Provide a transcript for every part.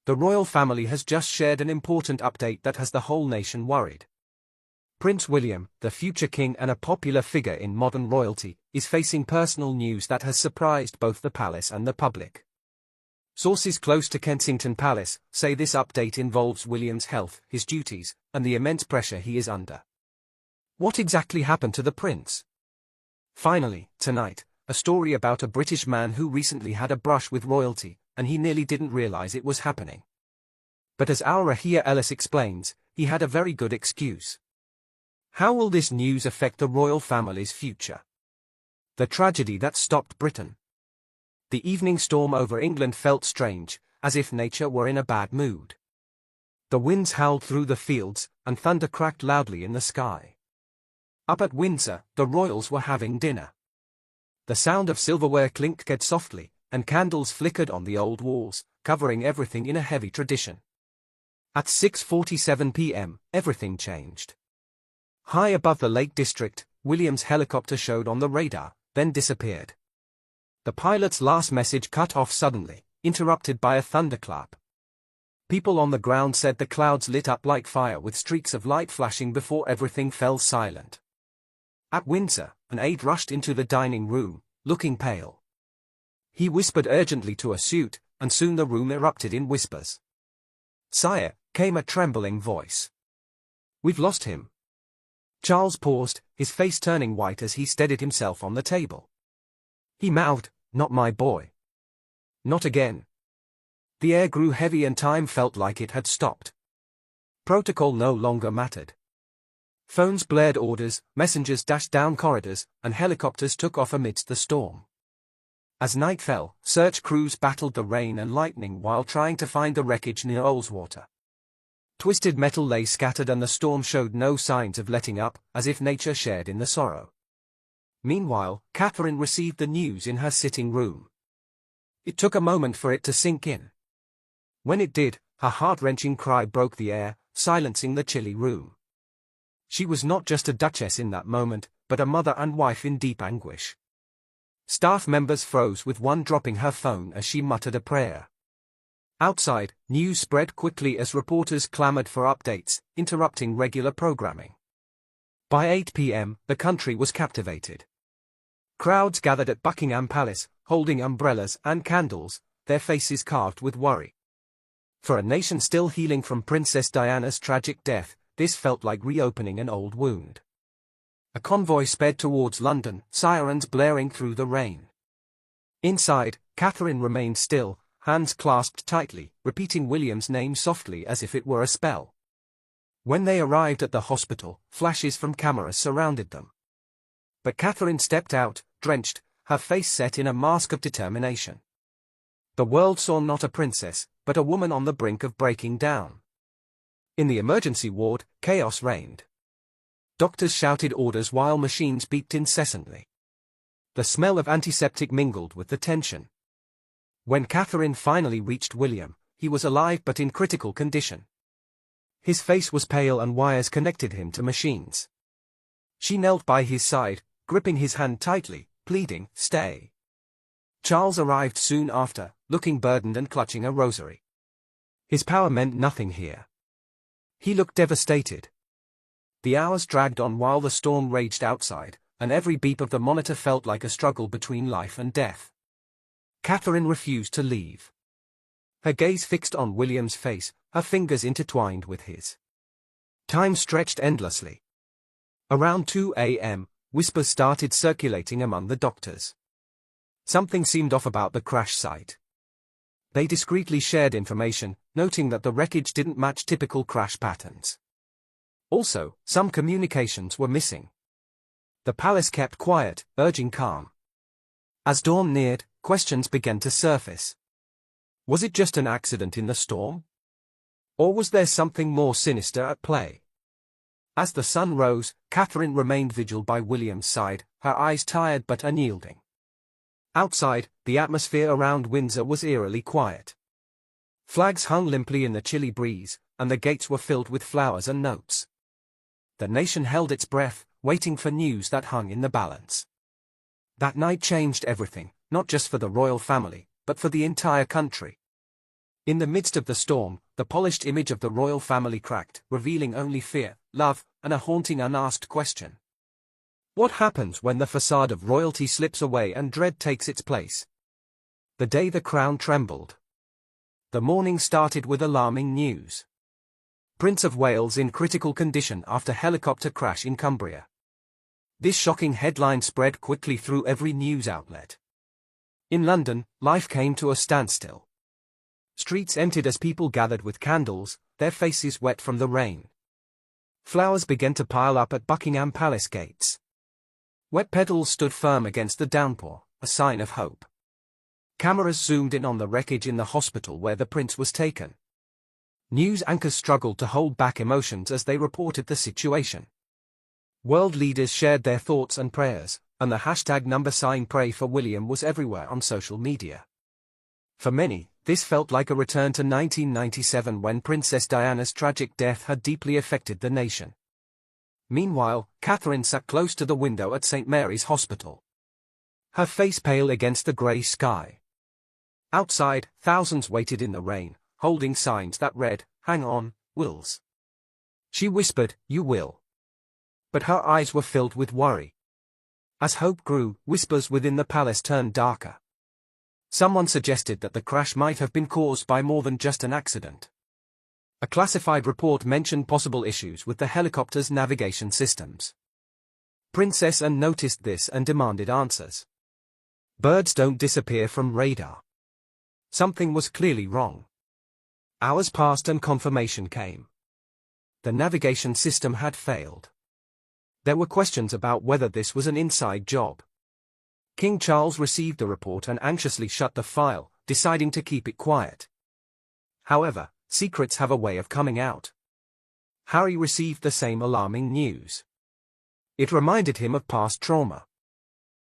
The royal family has just shared an important update that has the whole nation worried. Prince William, the future king and a popular figure in modern royalty, is facing personal news that has surprised both the palace and the public. Sources close to Kensington Palace say this update involves William's health, his duties, and the immense pressure he is under. What exactly happened to the prince? Finally, tonight, a story about a British man who recently had a brush with royalty, and he nearly didn't realize it was happening. But as our Rahia Ellis explains, he had a very good excuse. How will this news affect the royal family's future? The tragedy that stopped Britain. The evening storm over England felt strange, as if nature were in a bad mood. The winds howled through the fields, and thunder cracked loudly in the sky. Up at Windsor, the royals were having dinner. The sound of silverware clinked softly, and candles flickered on the old walls, covering everything in a heavy tradition. At 6:47 p.m., everything changed. High above the Lake District, William's helicopter showed on the radar, then disappeared. The pilot's last message cut off suddenly, interrupted by a thunderclap. People on the ground said the clouds lit up like fire with streaks of light flashing before everything fell silent. At Windsor, an aide rushed into the dining room, looking pale. He whispered urgently to a suite, and soon the room erupted in whispers. "Sire," came a trembling voice. "We've lost him." Charles paused, his face turning white as he steadied himself on the table. He mouthed, "Not my boy. Not again." The air grew heavy and time felt like it had stopped. Protocol no longer mattered. Phones blared orders, messengers dashed down corridors, and helicopters took off amidst the storm. As night fell, search crews battled the rain and lightning while trying to find the wreckage near Ullswater. Twisted metal lay scattered and the storm showed no signs of letting up, as if nature shared in the sorrow. Meanwhile, Catherine received the news in her sitting room. It took a moment for it to sink in. When it did, her heart-wrenching cry broke the air, silencing the chilly room. She was not just a duchess in that moment, but a mother and wife in deep anguish. Staff members froze with one dropping her phone as she muttered a prayer. Outside, news spread quickly as reporters clamored for updates, interrupting regular programming. By 8 p.m., the country was captivated. Crowds gathered at Buckingham Palace, holding umbrellas and candles, their faces carved with worry. For a nation still healing from Princess Diana's tragic death, this felt like reopening an old wound. A convoy sped towards London, sirens blaring through the rain. Inside, Catherine remained still, hands clasped tightly, repeating William's name softly as if it were a spell. When they arrived at the hospital, flashes from cameras surrounded them. But Catherine stepped out, drenched, her face set in a mask of determination. The world saw not a princess, but a woman on the brink of breaking down. In the emergency ward, chaos reigned. Doctors shouted orders while machines beeped incessantly. The smell of antiseptic mingled with the tension. When Catherine finally reached William, he was alive but in critical condition. His face was pale and wires connected him to machines. She knelt by his side, gripping his hand tightly, pleading, "Stay." Charles arrived soon after, looking burdened and clutching a rosary. His power meant nothing here. He looked devastated. The hours dragged on while the storm raged outside, and every beep of the monitor felt like a struggle between life and death. Catherine refused to leave. Her gaze fixed on William's face, her fingers intertwined with his. Time stretched endlessly. Around 2 a.m., whispers started circulating among the doctors. Something seemed off about the crash site. They discreetly shared information, noting that the wreckage didn't match typical crash patterns. Also, some communications were missing. The palace kept quiet, urging calm. As dawn neared, questions began to surface. Was it just an accident in the storm? Or was there something more sinister at play? As the sun rose, Catherine remained vigil by William's side, her eyes tired but unyielding. Outside, the atmosphere around Windsor was eerily quiet. Flags hung limply in the chilly breeze, and the gates were filled with flowers and notes. The nation held its breath, waiting for news that hung in the balance. That night changed everything, not just for the royal family, but for the entire country. In the midst of the storm, the polished image of the royal family cracked, revealing only fear, love, and a haunting unasked question. What happens when the facade of royalty slips away and dread takes its place? The day the crown trembled. The morning started with alarming news. Prince of Wales in critical condition after helicopter crash in Cumbria. This shocking headline spread quickly through every news outlet. In London, life came to a standstill. Streets emptied as people gathered with candles, their faces wet from the rain. Flowers began to pile up at Buckingham Palace gates. Wet petals stood firm against the downpour, a sign of hope. Cameras zoomed in on the wreckage in the hospital where the prince was taken. News anchors struggled to hold back emotions as they reported the situation. World leaders shared their thoughts and prayers, and the hashtag #Pray for William was everywhere on social media. For many, this felt like a return to 1997 when Princess Diana's tragic death had deeply affected the nation. Meanwhile, Catherine sat close to the window at St. Mary's Hospital. Her face pale against the grey sky. Outside, thousands waited in the rain, holding signs that read, "Hang on, Wills." She whispered, "You will." But her eyes were filled with worry. As hope grew, whispers within the palace turned darker. Someone suggested that the crash might have been caused by more than just an accident. A classified report mentioned possible issues with the helicopter's navigation systems. Princess Anne noticed this and demanded answers. Birds don't disappear from radar. Something was clearly wrong. Hours passed and confirmation came. The navigation system had failed. There were questions about whether this was an inside job. King Charles received the report and anxiously shut the file, deciding to keep it quiet. However, secrets have a way of coming out. Harry received the same alarming news. It reminded him of past trauma.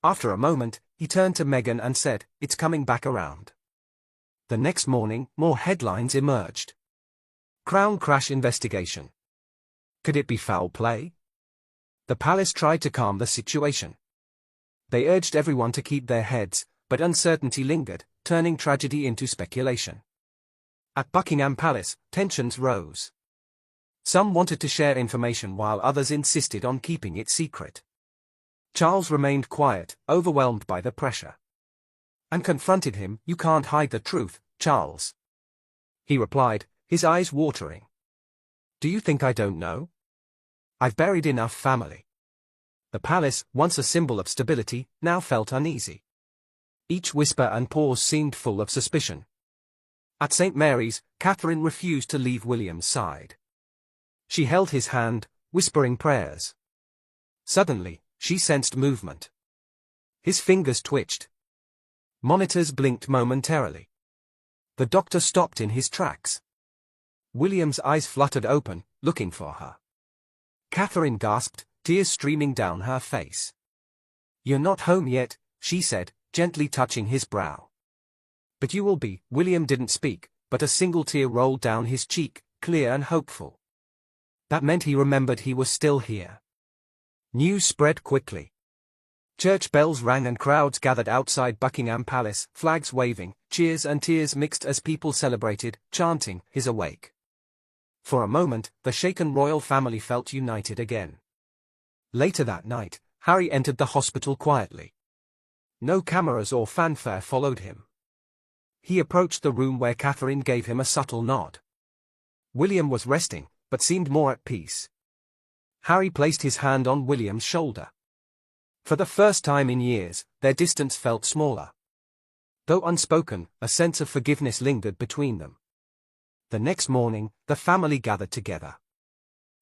After a moment, he turned to Meghan and said, "It's coming back around." The next morning, more headlines emerged. Crown crash investigation. Could it be foul play? The palace tried to calm the situation. They urged everyone to keep their heads, but uncertainty lingered, turning tragedy into speculation. At Buckingham Palace, tensions rose. Some wanted to share information while others insisted on keeping it secret. Charles remained quiet, overwhelmed by the pressure. Anne confronted him, "You can't hide the truth, Charles." He replied, his eyes watering. "Do you think I don't know? I've buried enough family." The palace, once a symbol of stability, now felt uneasy. Each whisper and pause seemed full of suspicion. At St. Mary's, Catherine refused to leave William's side. She held his hand, whispering prayers. Suddenly, she sensed movement. His fingers twitched. Monitors blinked momentarily. The doctor stopped in his tracks. William's eyes fluttered open, looking for her. Catherine gasped, tears streaming down her face. "You're not home yet," she said, gently touching his brow. "But you will be." William didn't speak, but a single tear rolled down his cheek, clear and hopeful. That meant he remembered he was still here. News spread quickly. Church bells rang and crowds gathered outside Buckingham Palace, flags waving, cheers and tears mixed as people celebrated, chanting, "He's awake." For a moment, the shaken royal family felt united again. Later that night, Harry entered the hospital quietly. No cameras or fanfare followed him. He approached the room where Catherine gave him a subtle nod. William was resting, but seemed more at peace. Harry placed his hand on William's shoulder. For the first time in years, their distance felt smaller. Though unspoken, a sense of forgiveness lingered between them. The next morning, the family gathered together.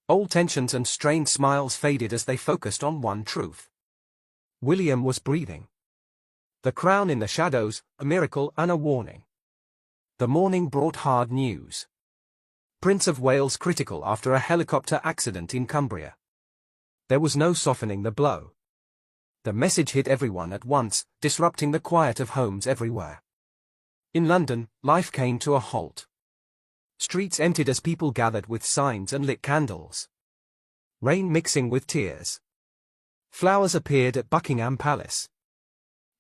Old tensions and strained smiles faded as they focused on one truth. William was breathing. The crown in the shadows, a miracle and a warning. The morning brought hard news. Prince of Wales critical after a helicopter accident in Cumbria. There was no softening the blow. The message hit everyone at once, disrupting the quiet of homes everywhere. In London, life came to a halt. Streets emptied as people gathered with signs and lit candles. Rain mixing with tears. Flowers appeared at Buckingham Palace.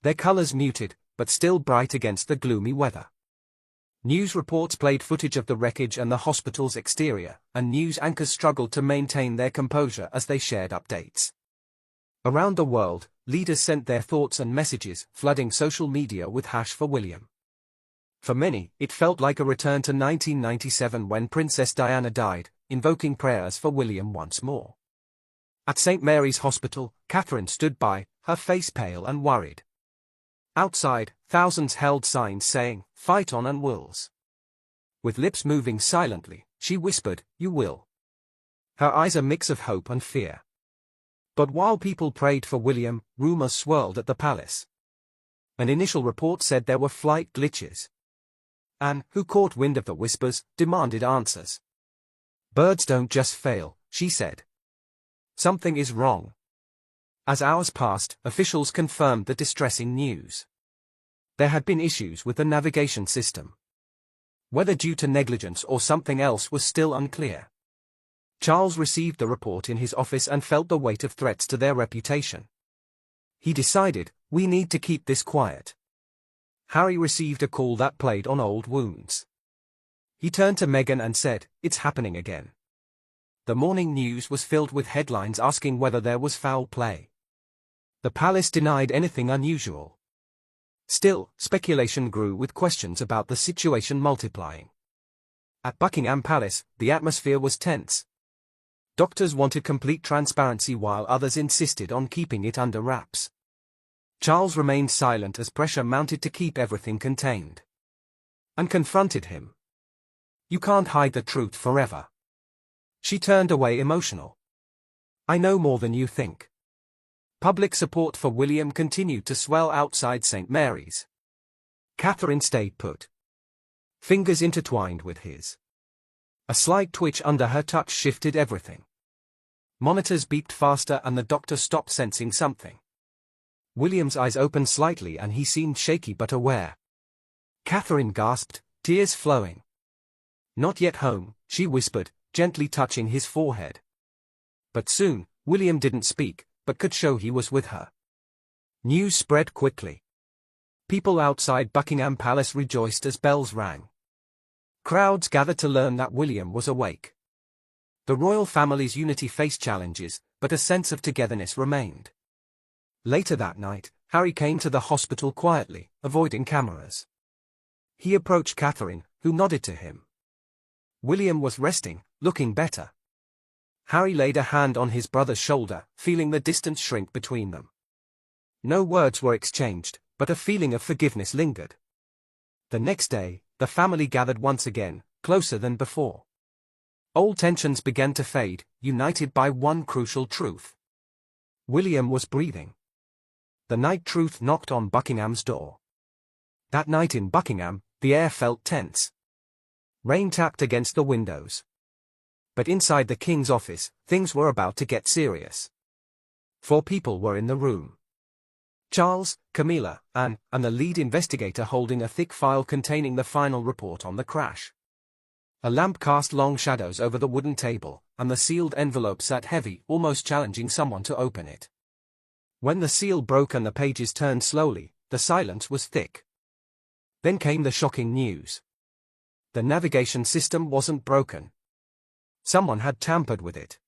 Their colours muted, but still bright against the gloomy weather. News reports played footage of the wreckage and the hospital's exterior, and news anchors struggled to maintain their composure as they shared updates. Around the world, leaders sent their thoughts and messages, flooding social media with #4William. For many, it felt like a return to 1997 when Princess Diana died, invoking prayers for William once more. At St. Mary's Hospital, Catherine stood by, her face pale and worried. Outside, thousands held signs saying, "Fight on and Wills." With lips moving silently, she whispered, "You will." Her eyes a mix of hope and fear. But while people prayed for William, rumors swirled at the palace. An initial report said there were flight glitches. Anne, who caught wind of the whispers, demanded answers. "Birds don't just fail," she said. "Something is wrong." As hours passed, officials confirmed the distressing news. There had been issues with the navigation system. Whether due to negligence or something else was still unclear. Charles received the report in his office and felt the weight of threats to their reputation. He decided, "We need to keep this quiet." Harry received a call that played on old wounds. He turned to Meghan and said, "It's happening again." The morning news was filled with headlines asking whether there was foul play. The palace denied anything unusual. Still, speculation grew with questions about the situation multiplying. At Buckingham Palace, the atmosphere was tense. Doctors wanted complete transparency while others insisted on keeping it under wraps. Charles remained silent as pressure mounted to keep everything contained. Anne confronted him. "You can't hide the truth forever." She turned away emotional. "I know more than you think." Public support for William continued to swell outside St. Mary's. Catherine stayed put. Fingers intertwined with his. A slight twitch under her touch shifted everything. Monitors beeped faster and the doctor stopped sensing something. William's eyes opened slightly and he seemed shaky but aware. Catherine gasped, tears flowing. "Not yet home," she whispered, gently touching his forehead. But soon, William didn't speak, but could show he was with her. News spread quickly. People outside Buckingham Palace rejoiced as bells rang. Crowds gathered to learn that William was awake. The royal family's unity faced challenges, but a sense of togetherness remained. Later that night, Harry came to the hospital quietly, avoiding cameras. He approached Catherine, who nodded to him. William was resting, looking better. Harry laid a hand on his brother's shoulder, feeling the distance shrink between them. No words were exchanged, but a feeling of forgiveness lingered. The next day, the family gathered once again, closer than before. Old tensions began to fade, united by one crucial truth. William was breathing. The night truth knocked on Buckingham's door. That night in Buckingham, the air felt tense. Rain tapped against the windows. But inside the king's office, things were about to get serious. 4 people were in the room. Charles, Camilla, Anne, and the lead investigator holding a thick file containing the final report on the crash. A lamp cast long shadows over the wooden table, and the sealed envelope sat heavy, almost challenging someone to open it. When the seal broke and the pages turned slowly, the silence was thick. Then came the shocking news. The navigation system wasn't broken. Someone had tampered with it.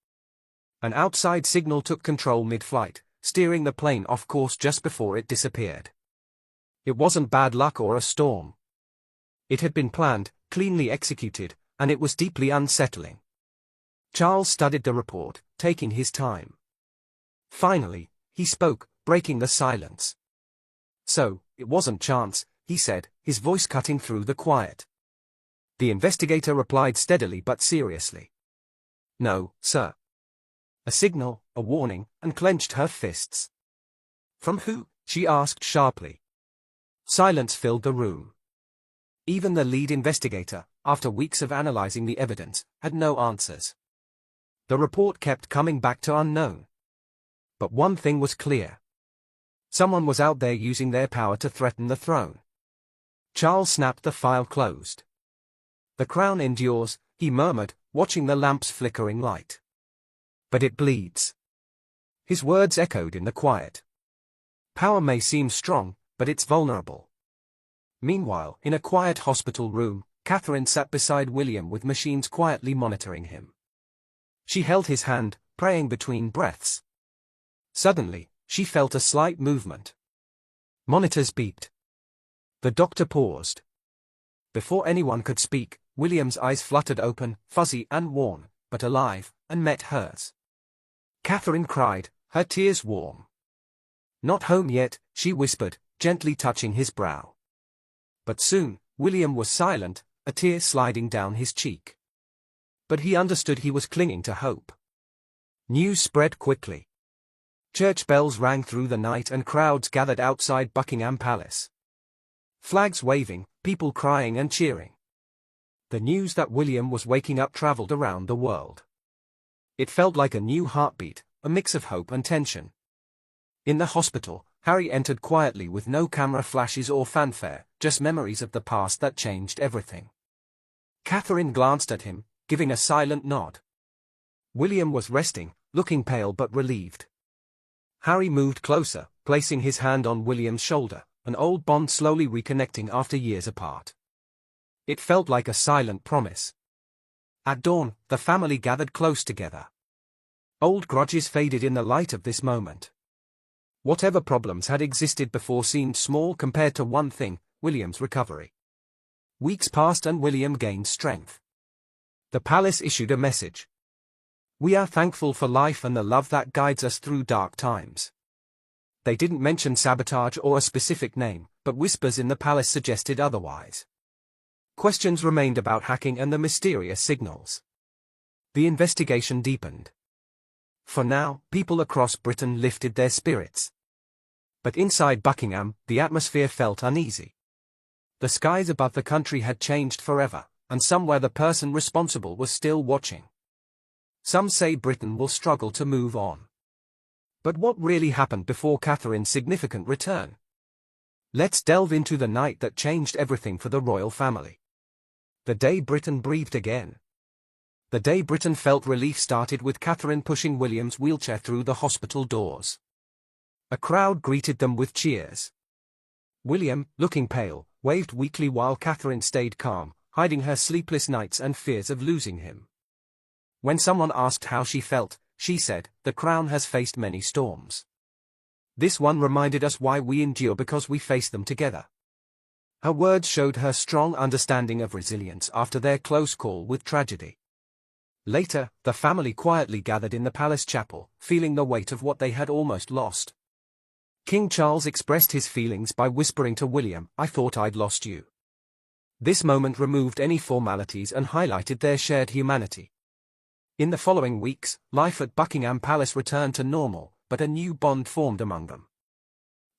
An outside signal took control mid-flight, steering the plane off course just before it disappeared. It wasn't bad luck or a storm. It had been planned, cleanly executed, and it was deeply unsettling. Charles studied the report, taking his time. Finally, he spoke, breaking the silence. "So, it wasn't chance," he said, his voice cutting through the quiet. The investigator replied steadily but seriously. "No, sir." A signal, a warning, and clenched her fists. "From who?" she asked sharply. Silence filled the room. Even the lead investigator, after weeks of analyzing the evidence, had no answers. The report kept coming back to unknown. But one thing was clear. Someone was out there using their power to threaten the throne. Charles snapped the file closed. "The crown endures," he murmured, watching the lamp's flickering light. "But it bleeds." His words echoed in the quiet. Power may seem strong, but it's vulnerable. Meanwhile, in a quiet hospital room, Catherine sat beside William with machines quietly monitoring him. She held his hand, praying between breaths. Suddenly, she felt a slight movement. Monitors beeped. The doctor paused. Before anyone could speak, William's eyes fluttered open, fuzzy and worn, but alive, and met hers. Catherine cried, her tears warm. "Not home yet," she whispered, gently touching his brow. But soon, William was silent, a tear sliding down his cheek. But he understood he was clinging to hope. News spread quickly. Church bells rang through the night and crowds gathered outside Buckingham Palace. Flags waving, people crying and cheering. The news that William was waking up traveled around the world. It felt like a new heartbeat, a mix of hope and tension. In the hospital, Harry entered quietly with no camera flashes or fanfare, just memories of the past that changed everything. Catherine glanced at him, giving a silent nod. William was resting, looking pale but relieved. Harry moved closer, placing his hand on William's shoulder, an old bond slowly reconnecting after years apart. It felt like a silent promise. At dawn, the family gathered close together. Old grudges faded in the light of this moment. Whatever problems had existed before seemed small compared to one thing: William's recovery. Weeks passed and William gained strength. The palace issued a message. "We are thankful for life and the love that guides us through dark times." They didn't mention sabotage or a specific name, but whispers in the palace suggested otherwise. Questions remained about hacking and the mysterious signals. The investigation deepened. For now, people across Britain lifted their spirits. But inside Buckingham, the atmosphere felt uneasy. The skies above the country had changed forever, and somewhere the person responsible was still watching. Some say Britain will struggle to move on. But what really happened before Catherine's significant return? Let's delve into the night that changed everything for the royal family. The day Britain breathed again. The day Britain felt relief started with Catherine pushing William's wheelchair through the hospital doors. A crowd greeted them with cheers. William, looking pale, waved weakly while Catherine stayed calm, hiding her sleepless nights and fears of losing him. When someone asked how she felt, she said, "The crown has faced many storms. This one reminded us why we endure, because we face them together." Her words showed her strong understanding of resilience after their close call with tragedy. Later, the family quietly gathered in the palace chapel, feeling the weight of what they had almost lost. King Charles expressed his feelings by whispering to William, "I thought I'd lost you." This moment removed any formalities and highlighted their shared humanity. In the following weeks, life at Buckingham Palace returned to normal, but a new bond formed among them.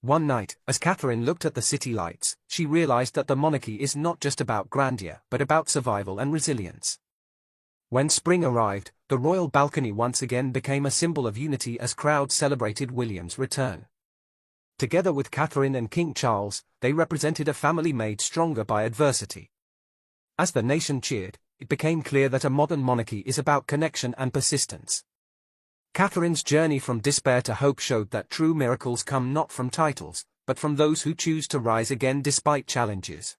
One night, as Catherine looked at the city lights, she realized that the monarchy is not just about grandeur, but about survival and resilience. When spring arrived, the royal balcony once again became a symbol of unity as crowds celebrated William's return. Together with Catherine and King Charles, they represented a family made stronger by adversity. As the nation cheered, it became clear that a modern monarchy is about connection and persistence. Catherine's journey from despair to hope showed that true miracles come not from titles, but from those who choose to rise again despite challenges.